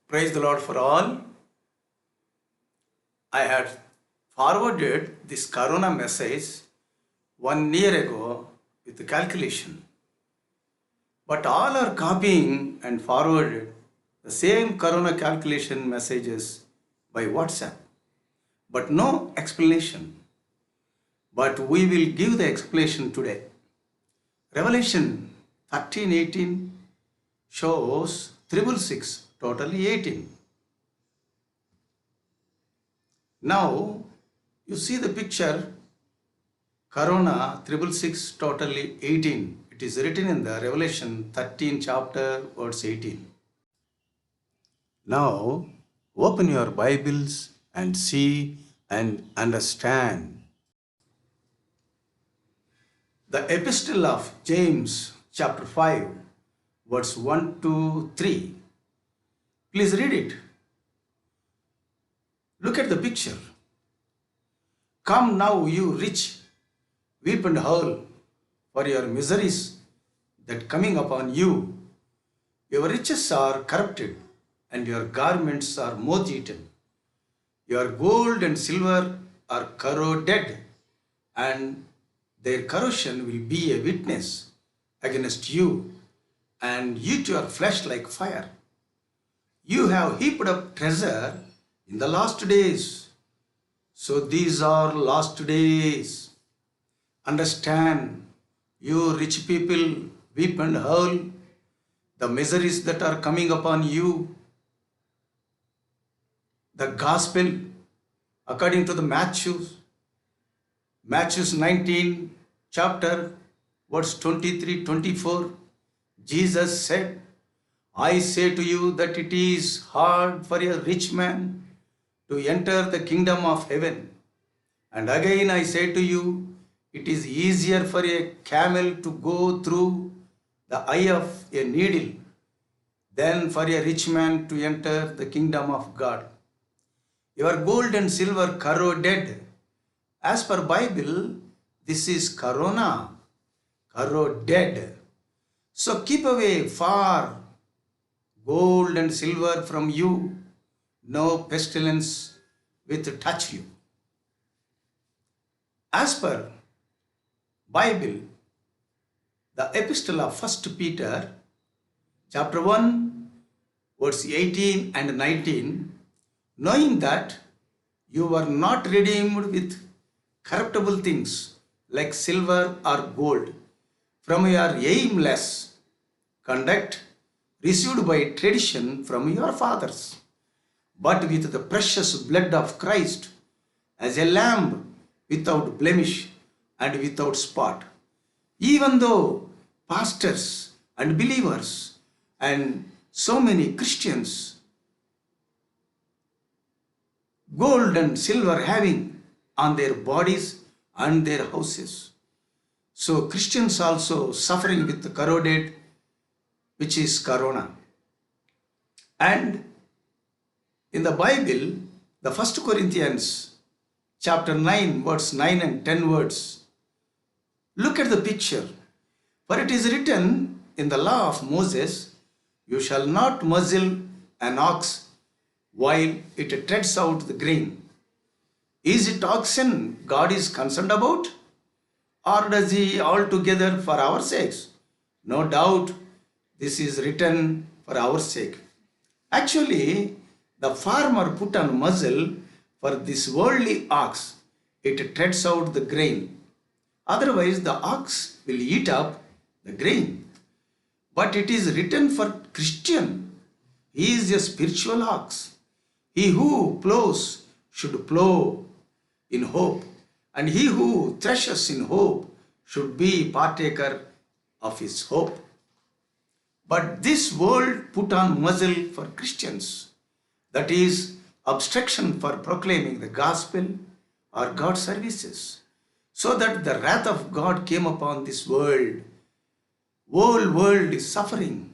Praise the Lord for all. I had forwarded this Corona message 1 year ago with the calculation. But all are copying and forwarded the same Corona calculation messages by WhatsApp. But no explanation. But we will give the explanation today. Revelation 13:18 shows 666, totally 18. Now you see the picture Corona 666 totally 18. It is written in the Revelation 13 chapter verse 18. Now open your Bibles and see and understand. The Epistle of James chapter 5 verse 1 to 3. Please read it. Look at the picture. Come now, you rich, weep and howl for your miseries that coming upon you. Your riches are corrupted, and your garments are moth-eaten. Your gold and silver are corroded, and their corrosion will be a witness against you, and eat your flesh like fire. You have heaped up treasure in the last days. So these are last days. Understand, you rich people, weep and howl, the miseries that are coming upon you. The gospel, according to the Matthew 19 chapter, verse 23-24, Jesus said, I say to you that it is hard for a rich man to enter the kingdom of heaven. And again I say to you, it is easier for a camel to go through the eye of a needle than for a rich man to enter the kingdom of God. Your gold and silver corroded. As per Bible, this is corona, corroded. So keep away far gold and silver from you. No pestilence with touch you. As per Bible, the epistle of 1 Peter chapter 1 verse 18 and 19, knowing that you were not redeemed with corruptible things like silver or gold from your aimless conduct received by tradition from your fathers, but with the precious blood of Christ as a lamb without blemish and without spot. Even though pastors and believers and so many Christians, gold and silver having on their bodies and their houses. So Christians also suffering with the corroded, which is corona. And in the Bible, the 1 Corinthians chapter 9 verse 9 and 10 words, look at the picture. For it is written in the law of Moses, you shall not muzzle an ox while it treads out the grain. Is it oxen God is concerned about? Or does he altogether for our sakes? No doubt this is written for our sake. Actually, the farmer put on muzzle for this worldly ox. It treads out the grain. Otherwise, the ox will eat up the grain. But it is written for Christian. He is a spiritual ox. He who plows should plow in hope, and he who threshes in hope should be partaker of his hope. But this world put on muzzle for Christians, that is obstruction for proclaiming the gospel or God's services, so that the wrath of God came upon this world. Whole world is suffering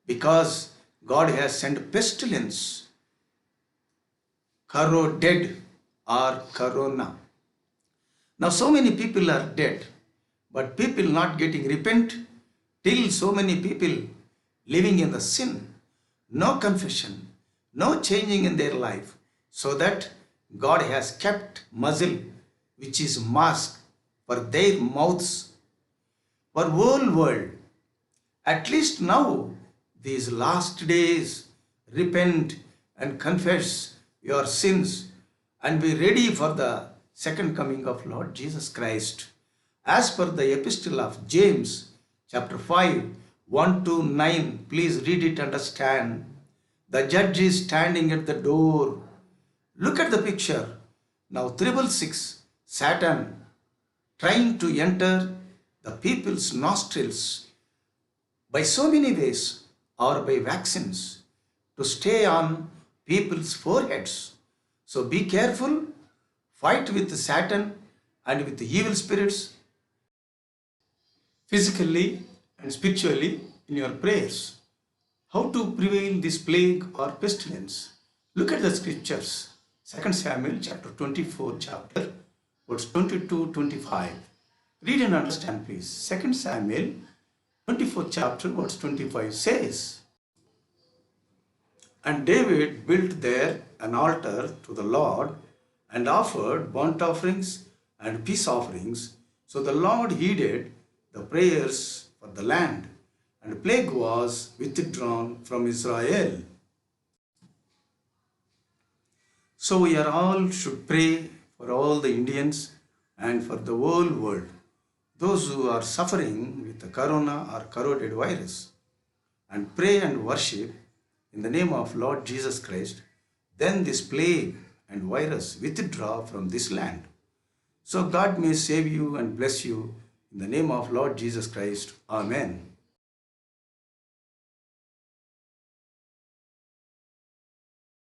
because God has sent pestilence, corroded or corona. Now so many people are dead, but people not getting repent, till so many people living in the sin, no confession, no changing in their life, so that God has kept muzzle, which is mask for their mouths, for whole world. At least now, these last days, repent and confess your sins and be ready for the second coming of Lord Jesus Christ. As per the epistle of James, chapter 5, 1 to 9, please read it, understand. The judge is standing at the door. Look at the picture. Now, 666, Satan trying to enter the people's nostrils by so many ways, or by vaccines, to stay on people's foreheads. So be careful, fight with Satan and with the evil spirits, physically and spiritually, in your prayers. How to prevail this plague or pestilence? Look at the scriptures. 2 Samuel chapter 24 chapter, verse 22-25. Read and understand, please. 2 Samuel 24th chapter, verse 25 says, And David built there an altar to the Lord and offered burnt offerings and peace offerings. So the Lord heeded the prayers for the land, and the plague was withdrawn from Israel. So we are all should pray for all the Indians and for the whole world, those who are suffering with the corona or corroded virus, and pray and worship in the name of Lord Jesus Christ. Then this plague and virus withdraw from this land. So God may save you and bless you in the name of Lord Jesus Christ. Amen.